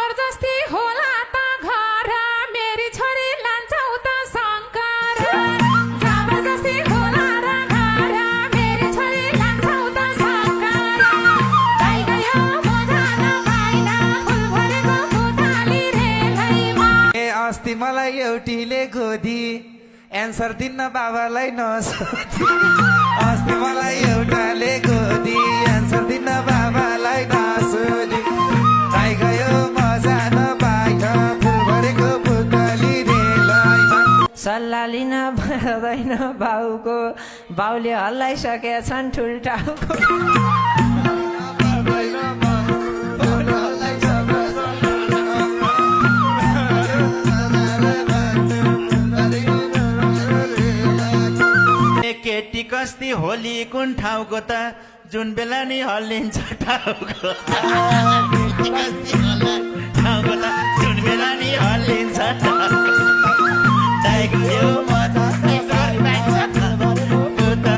जबरजस्ती होला त घर मेरी छोरी लान्छौ त शङ्कर जबरजस्ती होला र घर मेरी छोरी लान्छौ त शङ्कर गाई गयो मोजान पाइन फुल भरेको पुतली रेलैमा ए अस्ति मलाई एउटीले गोदी एन्सर दिन्न बाबालाई नसोधी अस्ति मलाई एउटाले गोदी एन्सर दिन्न बाबालाई नसोधी गाई गयो मजा नपाइन फुल भरेको पुतली रेलैमा सल्लाह लिन पर्दैन बाउको बाउले हल्लाइसकेछन् ठुल्टाउको केटी कस्ती होली कुन ठाउँको त जुन बेला नि हल्लिन्छ टाउको ठाउँको त जुन बेला नि हल्लिन्छ टाउको